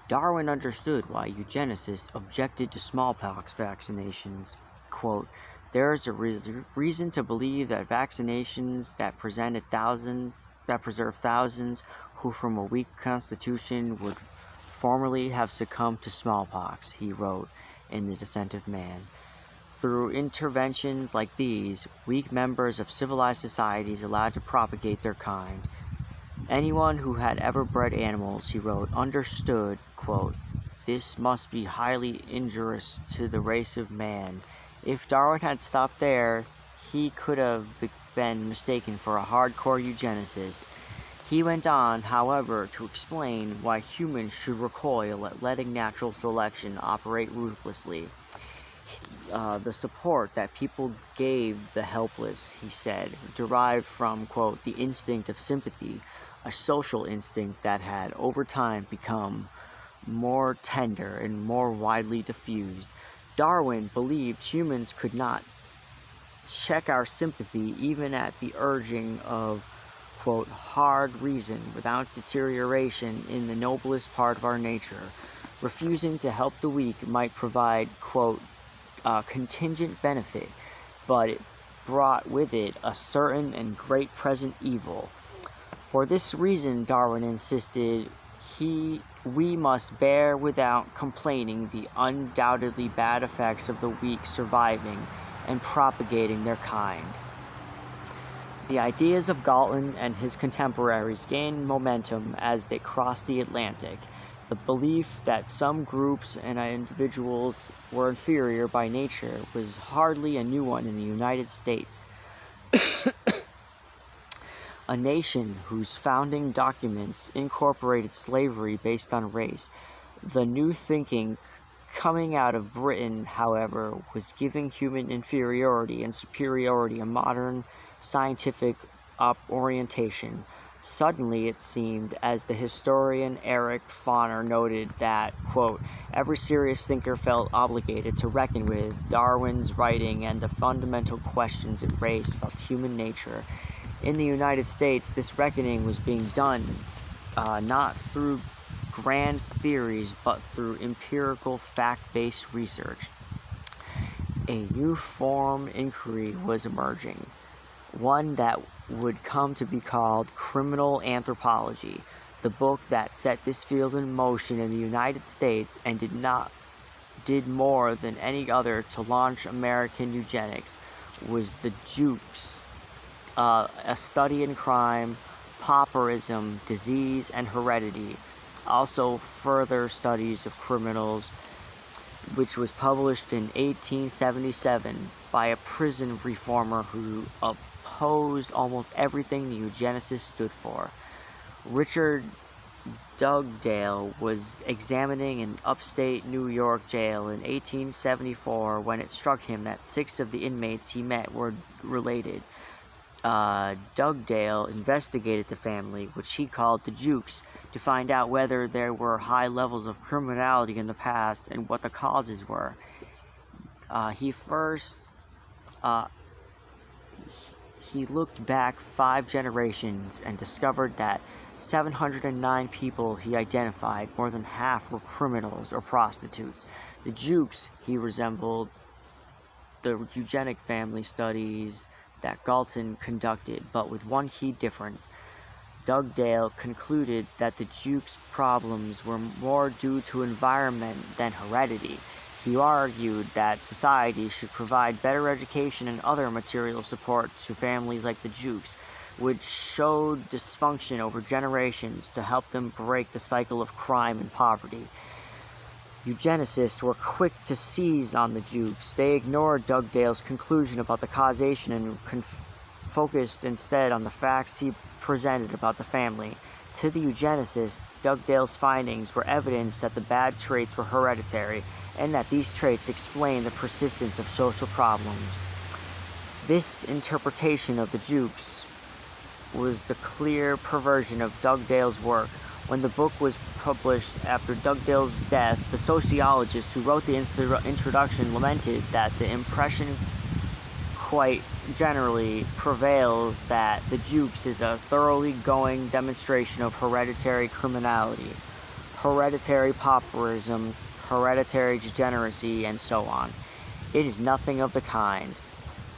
Darwin understood why eugenicists objected to smallpox vaccinations. Quote, "There is a reason to believe that vaccinations that preserve thousands who from a weak constitution would formerly have succumbed to smallpox," he wrote in The Descent of Man. "Through interventions like these, weak members of civilized societies allowed to propagate their kind. Anyone who had ever bred animals," he wrote, "understood, quote, this must be highly injurious to the race of man. If Darwin had stopped there, he could have been mistaken for a hardcore eugenicist." He went on, however, to explain why humans should recoil at letting natural selection operate ruthlessly. The support that people gave the helpless, he said, derived from, quote, the instinct of sympathy, a social instinct that had over time become more tender and more widely diffused. Darwin believed humans could not check our sympathy even at the urging of, quote, hard reason without deterioration in the noblest part of our nature. Refusing to help the weak might provide, quote, contingent benefit, but it brought with it a certain and great present evil. For this reason, Darwin insisted, we must bear without complaining the undoubtedly bad effects of the weak surviving and propagating their kind. The ideas of Galton and his contemporaries gained momentum as they crossed the Atlantic. The belief that some groups and individuals were inferior by nature was hardly a new one in the United States, a nation whose founding documents incorporated slavery based on race. The new thinking coming out of Britain, however, was giving human inferiority and superiority a modern scientific orientation. Suddenly, it seemed, as the historian Eric Foner noted, that, quote, every serious thinker felt obligated to reckon with Darwin's writing and the fundamental questions it raised about human nature. In the United States, this reckoning was being done not through grand theories, but through empirical, fact-based research. A new form inquiry was emerging, one that would come to be called criminal anthropology. The book that set this field in motion in the United States and did more than any other to launch American eugenics was The Jukes, a study in crime, pauperism, disease, and heredity. Also further studies of criminals, which was published in 1877 by a prison reformer who opposed almost everything the eugenicists stood for. Richard Dugdale was examining an upstate New York jail in 1874 when it struck him that 6 of the inmates he met were related. Dugdale investigated the family, which he called the Jukes, to find out whether there were high levels of criminality in the past and what the causes were. He looked back 5 generations and discovered that 709 people he identified, more than half were criminals or prostitutes. The Jukes, he resembled the eugenic family studies that Galton conducted, but with one key difference. Dugdale concluded that the Jukes' problems were more due to environment than heredity. He argued that society should provide better education and other material support to families like the Jukes, which showed dysfunction over generations, to help them break the cycle of crime and poverty. Eugenicists were quick to seize on the Jukes. They ignored Dugdale's conclusion about the causation and focused instead on the facts he presented about the family. To the eugenicists, Dugdale's findings were evidence that the bad traits were hereditary, and that these traits explain the persistence of social problems. This interpretation of the Jukes was the clear perversion of Dugdale's work. When the book was published after Dugdale's death, the sociologist who wrote the introduction lamented that the impression quite generally prevails that the Jukes is a thoroughly going demonstration of hereditary criminality. hereditary pauperism, hereditary degeneracy, and so on. It is nothing of the kind.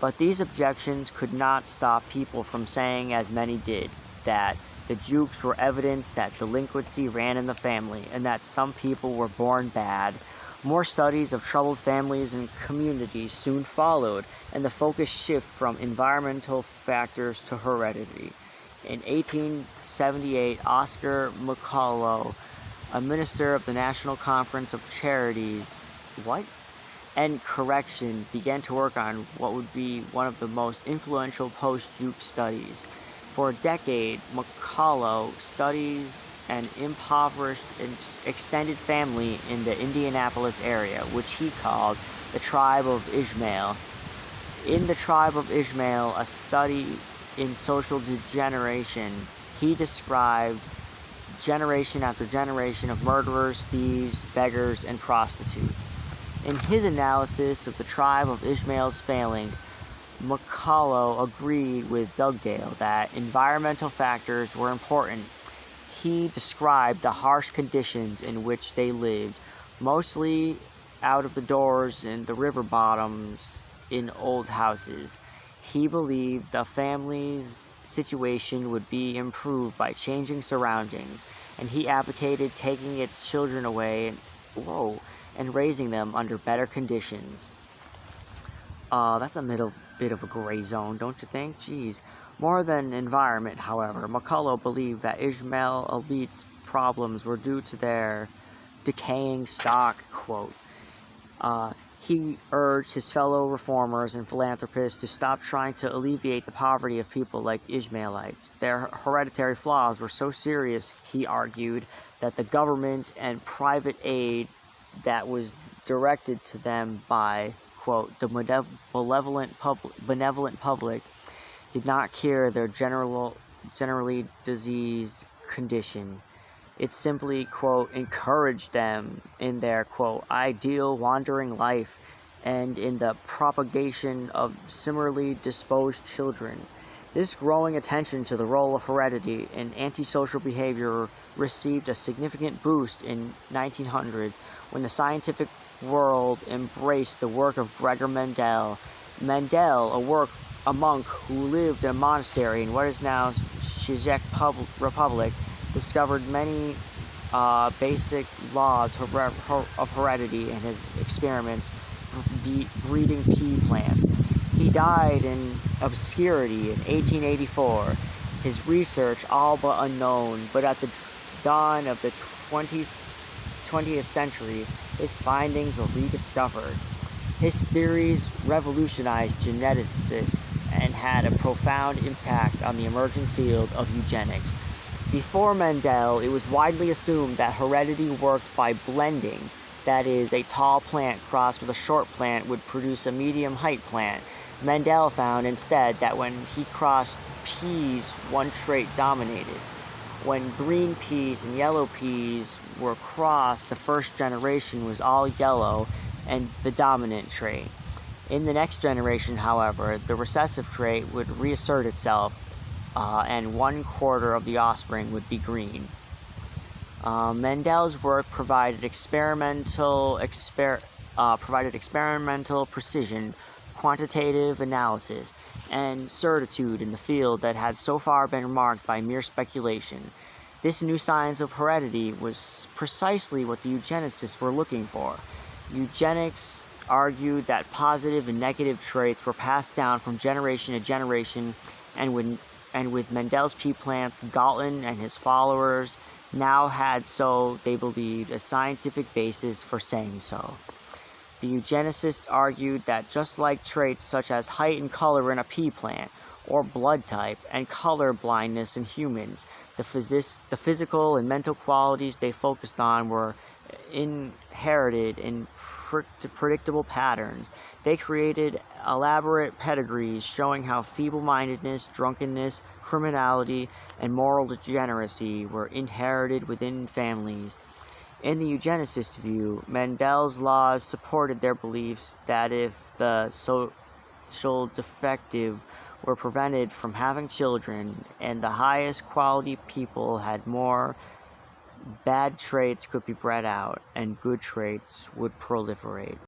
But these objections could not stop people from saying, as many did, that the Jukes were evidence that delinquency ran in the family and that some people were born bad. More studies of troubled families and communities soon followed, and the focus shifted from environmental factors to heredity. In 1878, Oscar McCullough, a minister of the National Conference of Charities, and Correction, began to work on what would be one of the most influential post-Juke studies. For a decade, McCullough studies an impoverished extended family in the Indianapolis area, which he called the Tribe of Ishmael. In the Tribe of Ishmael, a study in social degeneration, he described generation after generation of murderers, thieves, beggars, and prostitutes. In his analysis of the Tribe of Ishmael's failings, McCullough agreed with Dugdale that environmental factors were important. He described the harsh conditions in which they lived, mostly out of the doors in the river bottoms in old houses. He believed the family's situation would be improved by changing surroundings, and he advocated taking its children away and raising them under better conditions. That's a bit of a gray zone, don't you think? Jeez. More than environment, however, McCullough believed that Ishmael elite's problems were due to their decaying stock, quote. He urged his fellow reformers and philanthropists to stop trying to alleviate the poverty of people like Ishmaelites. Their hereditary flaws were so serious, he argued, that the government and private aid that was directed to them by, quote, the benevolent public did not cure their generally diseased condition. It simply, quote, encouraged them in their, quote, ideal wandering life and in the propagation of similarly disposed children. This growing attention to the role of heredity in antisocial behavior received a significant boost in 1900s when the scientific world embraced the work of Gregor Mendel. Mendel, a monk who lived in a monastery in what is now Czech Republic, discovered many basic laws of heredity in his experiments breeding pea plants. He died in obscurity in 1884, his research all but unknown, but at the dawn of the 20th century, his findings were rediscovered. His theories revolutionized geneticists and had a profound impact on the emerging field of eugenics. Before Mendel, it was widely assumed that heredity worked by blending, that is, a tall plant crossed with a short plant would produce a medium-height plant. Mendel found instead that when he crossed peas, one trait dominated. When green peas and yellow peas were crossed, the first generation was all yellow and the dominant trait. In the next generation, however, the recessive trait would reassert itself, and 1/4 of the offspring would be green. Mendel's work provided experimental precision, quantitative analysis, and certitude in the field that had so far been marked by mere speculation. This new science of heredity was precisely what the eugenicists were looking for. Eugenics argued that positive and negative traits were passed down from generation to generation, and with Mendel's pea plants, Galton and his followers now had, so they believed, a scientific basis for saying so. The eugenicists argued that just like traits such as height and color in a pea plant, or blood type and color blindness in humans, the physical and mental qualities they focused on were inherited in predictable patterns. They created elaborate pedigrees showing how feeble-mindedness, drunkenness, criminality, and moral degeneracy were inherited within families. In the eugenicist view, Mendel's laws supported their beliefs that if the social defective were prevented from having children, and the highest quality people had more bad traits could be bred out and good traits would proliferate.